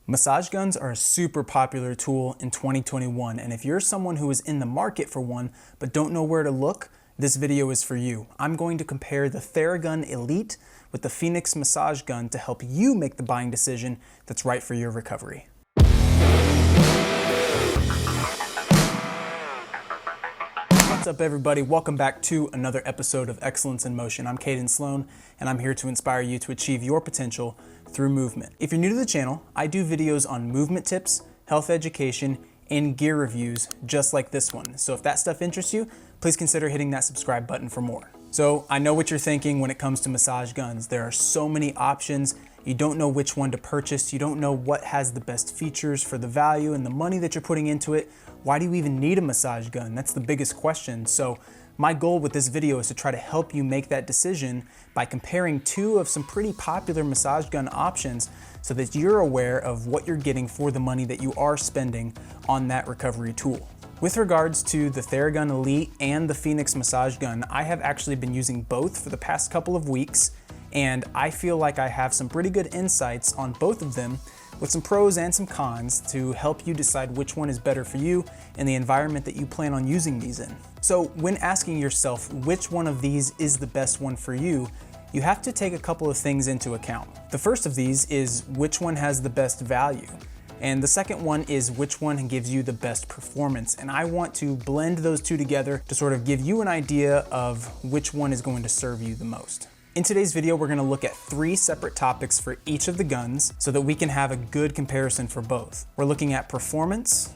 Massage guns are a super popular tool in 2021, and if you're someone who is in the market for one but don't know where to look, this video is for you. I'm going to compare the Theragun Elite with the Phoenix massage gun to help you make the buying decision that's right for your recovery. What's up, everybody? Welcome back to another episode of Excellence in Motion. I'm Caden Sloan, and I'm here to inspire you to achieve your potential through movement. If you're new to the channel, I do videos on movement tips, health education, and gear reviews just like this one. So if that stuff interests you, please consider hitting that subscribe button for more. So I know what you're thinking when it comes to massage guns. There are so many options. You don't know which one to purchase. You don't know what has the best features for the value and the money that you're putting into it. Why do you even need a massage gun? That's the biggest question. So my goal with this video is to try to help you make that decision by comparing two of some pretty popular massage gun options so that you're aware of what you're getting for the money that you are spending on that recovery tool. With regards to the Theragun Elite and the Phoenix massage gun, I have actually been using both for the past couple of weeks, and I feel like I have some pretty good insights on both of them with some pros and some cons to help you decide which one is better for you and the environment that you plan on using these in. So when asking yourself which one of these is the best one for you, you have to take a couple of things into account. The first of these is which one has the best value. And the second one is which one gives you the best performance. And I want to blend those two together to sort of give you an idea of which one is going to serve you the most. In today's video, we're going to look at 3 separate topics for each of the guns so that we can have a good comparison for both. We're looking at performance,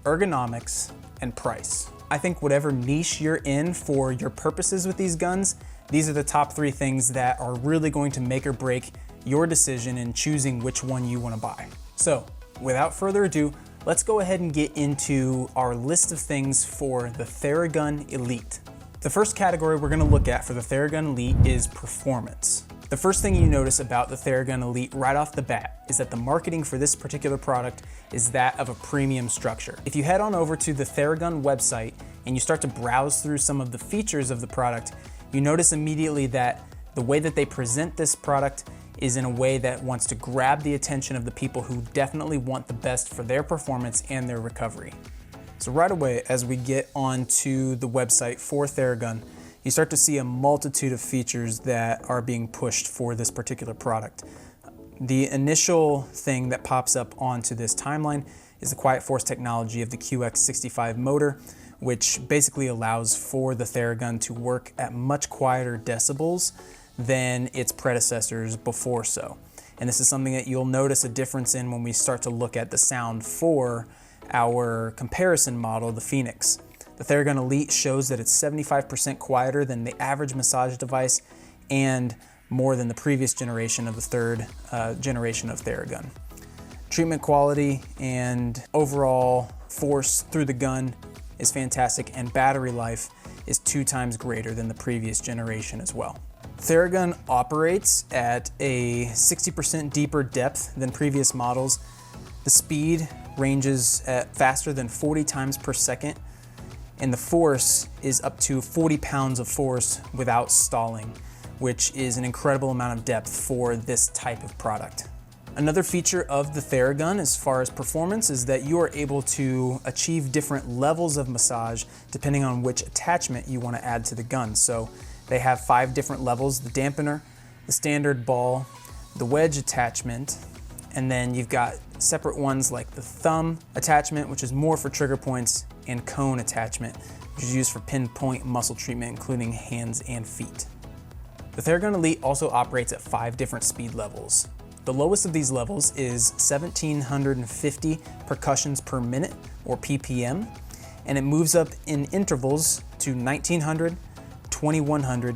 ergonomics, and price. I think whatever niche you're in for your purposes with these guns, these are the top 3 things that are really going to make or break your decision in choosing which one you want to buy. So without further ado, let's go ahead and get into our list of things for the Theragun Elite. The first category we're going to look at for the Theragun Elite is performance. The first thing you notice about the Theragun Elite right off the bat is that the marketing for this particular product is that of a premium structure. If you head on over to the Theragun website and you start to browse through some of the features of the product, you notice immediately that the way that they present this product is in a way that wants to grab the attention of the people who definitely want the best for their performance and their recovery. So right away, as we get onto the website for Theragun, you start to see a multitude of features that are being pushed for this particular product. The initial thing that pops up onto this timeline is the quiet force technology of the QX65 motor, which basically allows for the Theragun to work at much quieter decibels than its predecessors before so. And this is something that you'll notice a difference in when we start to look at the sound for our comparison model, the Phoenix. The Theragun Elite shows that it's 75% quieter than the average massage device and more than the previous generation of the third generation of Theragun. Treatment quality and overall force through the gun is fantastic, and battery life is 2 times greater than the previous generation as well. Theragun operates at a 60% deeper depth than previous models. The speed ranges at faster than 40 times per second, and the force is up to 40 pounds of force without stalling, which is an incredible amount of depth for this type of product. Another feature of the Theragun as far as performance is that you are able to achieve different levels of massage depending on which attachment you want to add to the gun. So they have 5 different levels: the dampener, the standard ball, the wedge attachment, and then you've got separate ones like the thumb attachment, which is more for trigger points, and cone attachment, which is used for pinpoint muscle treatment, including hands and feet. The Theragun Elite also operates at 5 different speed levels. The lowest of these levels is 1,750 percussions per minute, or PPM, and it moves up in intervals to 1,900, 2,100,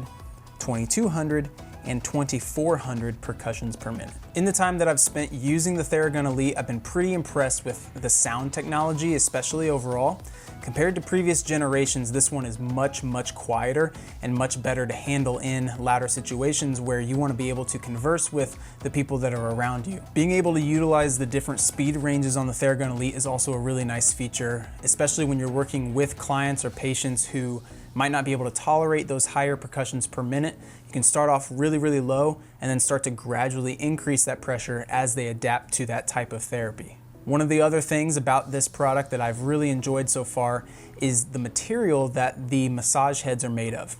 2,200, and 2,400 percussions per minute. In the time that I've spent using the Theragun Elite, I've been pretty impressed with the sound technology, especially overall. Compared to previous generations, this one is much quieter and much better to handle in louder situations where you want to be able to converse with the people that are around you. Being able to utilize the different speed ranges on the Theragun Elite is also a really nice feature, especially when you're working with clients or patients who might not be able to tolerate those higher percussions per minute, you can start off really, really low and then start to gradually increase that pressure as they adapt to that type of therapy. One of the other things about this product that I've really enjoyed so far is the material that the massage heads are made of.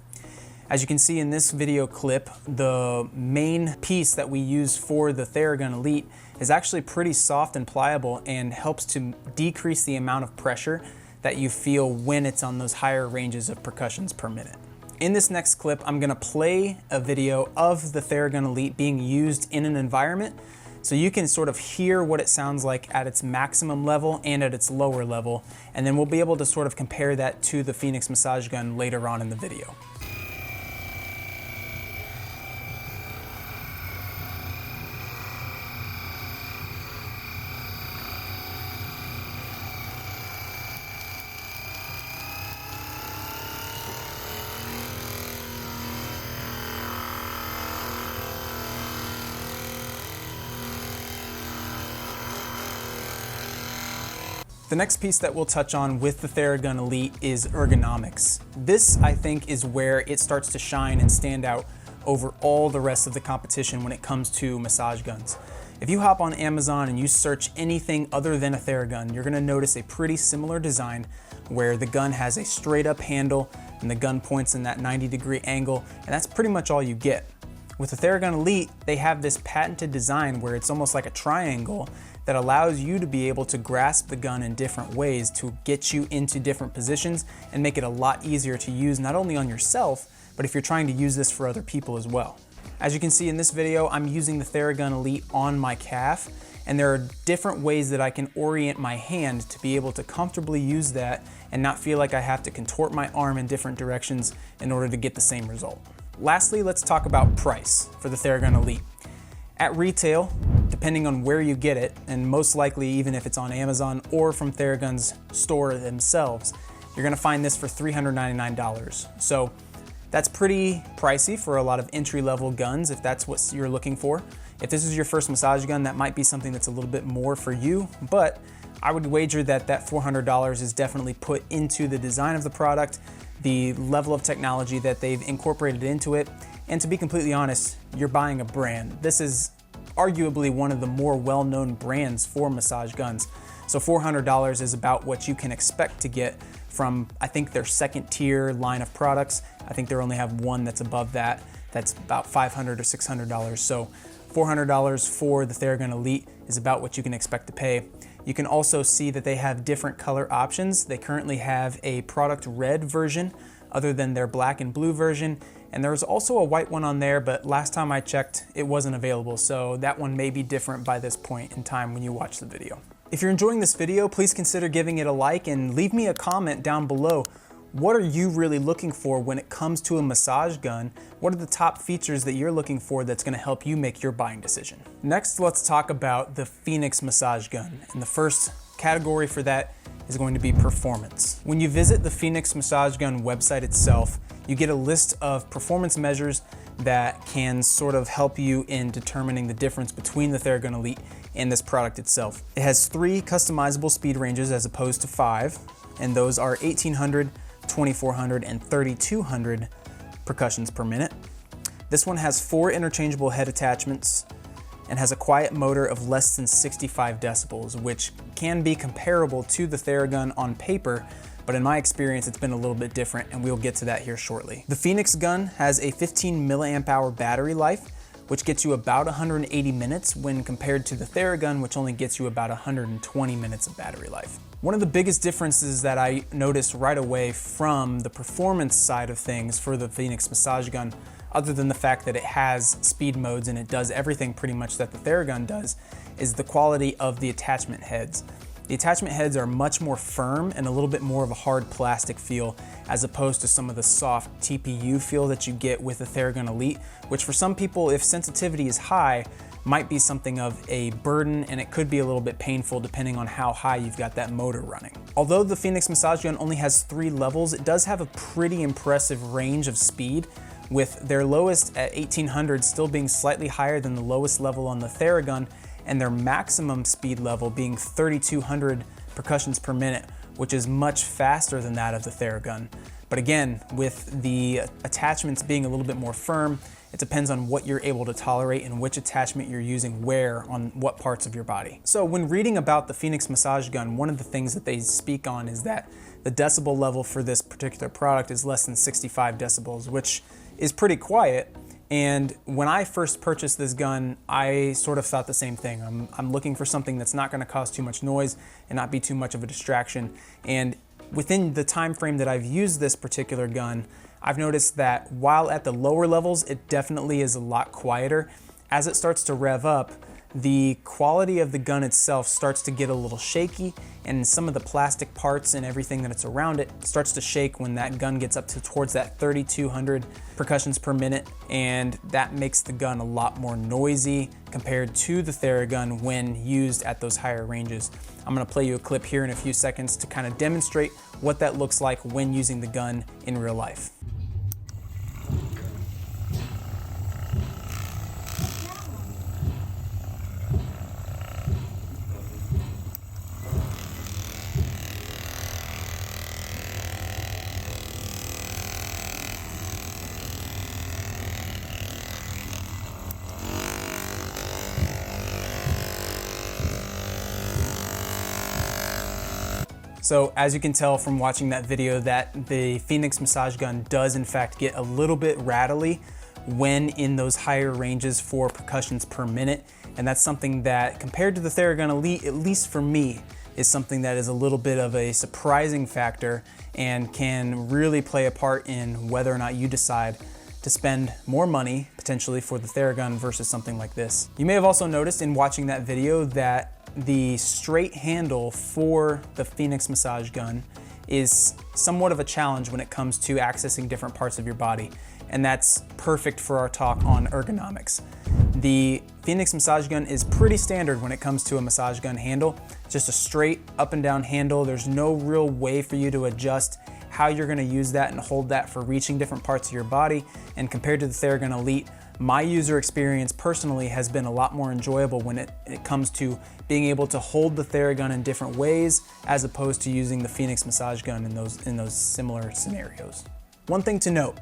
As you can see in this video clip, the main piece that we use for the Theragun Elite is actually pretty soft and pliable and helps to decrease the amount of pressure that you feel when it's on those higher ranges of percussions per minute. In this next clip, I'm gonna play a video of the Theragun Elite being used in an environment so you can sort of hear what it sounds like at its maximum level and at its lower level, and then we'll be able to sort of compare that to the Phoenix massage gun later on in the video. The next piece that we'll touch on with the Theragun Elite is ergonomics. This, I think, is where it starts to shine and stand out over all the rest of the competition when it comes to massage guns. If you hop on Amazon and you search anything other than a Theragun, you're gonna notice a pretty similar design where the gun has a straight up handle and the gun points in that 90-degree angle, and that's pretty much all you get. With the Theragun Elite, they have this patented design where it's almost like a triangle that allows you to be able to grasp the gun in different ways to get you into different positions and make it a lot easier to use not only on yourself, but if you're trying to use this for other people as well. As you can see in this video, I'm using the Theragun Elite on my calf, and there are different ways that I can orient my hand to be able to comfortably use that and not feel like I have to contort my arm in different directions in order to get the same result. Lastly, let's talk about price for the Theragun Elite. At retail, depending on where you get it, and most likely even if it's on Amazon or from Theragun's store themselves, you're gonna find this for $399. So that's pretty pricey for a lot of entry-level guns if that's what you're looking for. If this is your first massage gun, that might be something that's a little bit more for you, but I would wager that that $400 is definitely put into the design of the product, the level of technology that they've incorporated into it, and to be completely honest, you're buying a brand. This is arguably one of the more well-known brands for massage guns. So $400 is about what you can expect to get from, I think, their second tier line of products. I think they only have one that's above that. That's about $500 or $600. So $400 for the Theragun Elite is about what you can expect to pay. You can also see that they have different color options. They currently have a product red version other than their black and blue version. And there's also a white one on there, but last time I checked, it wasn't available. So that one may be different by this point in time when you watch the video. If you're enjoying this video, please consider giving it a like and leave me a comment down below. What are you really looking for when it comes to a massage gun? What are the top features that you're looking for that's gonna help you make your buying decision? Next, let's talk about the Phoenix massage gun. And the first category for that is going to be performance. When you visit the Phoenix massage gun website itself, you get a list of performance measures that can sort of help you in determining the difference between the Theragun Elite and this product itself. It has 3 customizable speed ranges as opposed to 5, and those are 1800, 2400, and 3200 percussions per minute. This one has 4 interchangeable head attachments and has a quiet motor of less than 65 decibels, which can be comparable to the Theragun on paper, but in my experience, it's been a little bit different, and we'll get to that here shortly. The Phoenix gun has a 15 milliamp hour battery life, which gets you about 180 minutes when compared to the Theragun, which only gets you about 120 minutes of battery life. One of the biggest differences that I noticed right away from the performance side of things for the Phoenix massage gun, other than the fact that it has speed modes and it does everything pretty much that the Theragun does, is the quality of the attachment heads. The attachment heads are much more firm and a little bit more of a hard plastic feel as opposed to some of the soft TPU feel that you get with the Theragun Elite, which for some people, if sensitivity is high, might be something of a burden, and it could be a little bit painful depending on how high you've got that motor running. Although the Phoenix massage gun only has 3 levels, it does have a pretty impressive range of speed, with their lowest at 1800 still being slightly higher than the lowest level on the Theragun, and their maximum speed level being 3200 percussions per minute, which is much faster than that of the Theragun. But again, with the attachments being a little bit more firm, it depends on what you're able to tolerate and which attachment you're using where on what parts of your body. So when reading about the Phoenix massage gun, one of the things that they speak on is that the decibel level for this particular product is less than 65 decibels, which is pretty quiet. And when I first purchased this gun, I sort of thought the same thing. I'm looking for something that's not gonna cause too much noise and not be too much of a distraction. And within the time frame that I've used this particular gun, I've noticed that while at the lower levels, it definitely is a lot quieter. As it starts to rev up, the quality of the gun itself starts to get a little shaky, and some of the plastic parts and everything that's around it starts to shake when that gun gets up to towards that 3,200 percussions per minute, and that makes the gun a lot more noisy compared to the Theragun when used at those higher ranges. I'm gonna play you a clip here in a few seconds to kind of demonstrate what that looks like when using the gun in real life. So as you can tell from watching that video, that the Phoenix massage gun does in fact get a little bit rattly when in those higher ranges for percussions per minute. And that's something that, compared to the Theragun Elite, at least for me, is something that is a little bit of a surprising factor and can really play a part in whether or not you decide to spend more money potentially for the Theragun versus something like this. You may have also noticed in watching that video that the straight handle for the Phoenix massage gun is somewhat of a challenge when it comes to accessing different parts of your body. And that's perfect for our talk on ergonomics. The Phoenix massage gun is pretty standard when it comes to a massage gun handle. Just a straight up and down handle. There's no real way for you to adjust how you're gonna use that and hold that for reaching different parts of your body. And compared to the Theragun Elite, my user experience personally has been a lot more enjoyable when it comes to being able to hold the Theragun in different ways as opposed to using the Phoenix massage gun in those similar scenarios. One thing to note,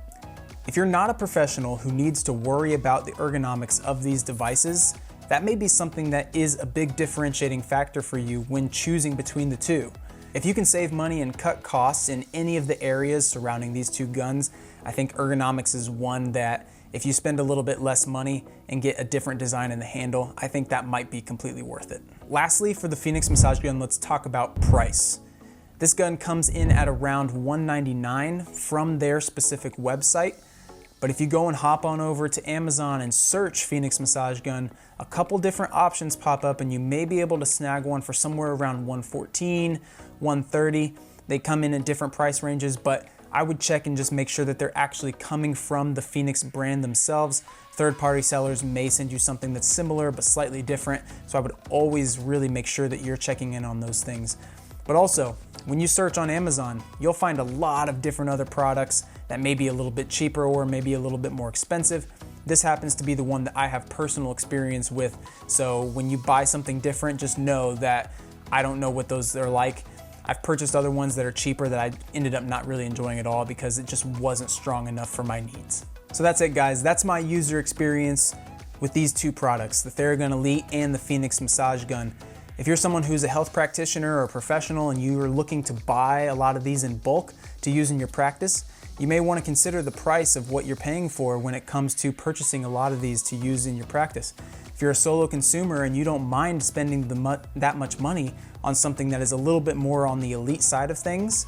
if you're not a professional who needs to worry about the ergonomics of these devices, that may be something that is a big differentiating factor for you when choosing between the two. If you can save money and cut costs in any of the areas surrounding these two guns, I think ergonomics is one that if you spend a little bit less money and get a different design in the handle, I think that might be completely worth it. Lastly, for the Phoenix massage gun, let's talk about price. This gun comes in at around $199 from their specific website. But if you go and hop on over to Amazon and search Phoenix massage gun, a couple different options pop up and you may be able to snag one for somewhere around $114, $130. They come in at different price ranges, but I would check and just make sure that they're actually coming from the Phoenix brand themselves. Third-party sellers may send you something that's similar but slightly different, so I would always really make sure that you're checking in on those things. But also, when you search on Amazon, you'll find a lot of different other products that may be a little bit cheaper or maybe a little bit more expensive. This happens to be the one that I have personal experience with, so when you buy something different, just know that I don't know what those are like. I've purchased other ones that are cheaper that I ended up not really enjoying at all because it just wasn't strong enough for my needs. So that's it, guys. That's my user experience with these two products, the Theragun Elite and the Phoenix massage gun. If you're someone who's a health practitioner or a professional and you are looking to buy a lot of these in bulk to use in your practice, you may want to consider the price of what you're paying for when it comes to purchasing a lot of these to use in your practice. If you're a solo consumer and you don't mind spending that much money on something that is a little bit more on the elite side of things,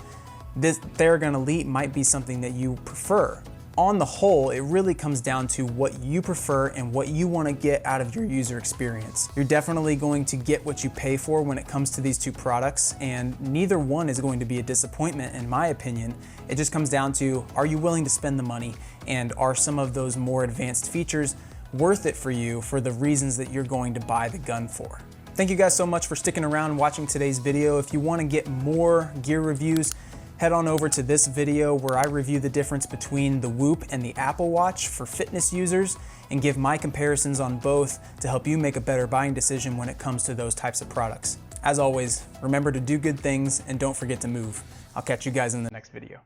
this Theragun Elite might be something that you prefer. On the whole, it really comes down to what you prefer and what you want to get out of your user experience. You're definitely going to get what you pay for when it comes to these two products, and neither one is going to be a disappointment in my opinion. It just comes down to, are you willing to spend the money, and are some of those more advanced features worth it for you for the reasons that you're going to buy the gun for. Thank you guys so much for sticking around and watching today's video. If you want to get more gear reviews, head on over to this video where I review the difference between the Whoop and the Apple Watch for fitness users and give my comparisons on both to help you make a better buying decision when it comes to those types of products. As always, remember to do good things and don't forget to move. I'll catch you guys in the next video.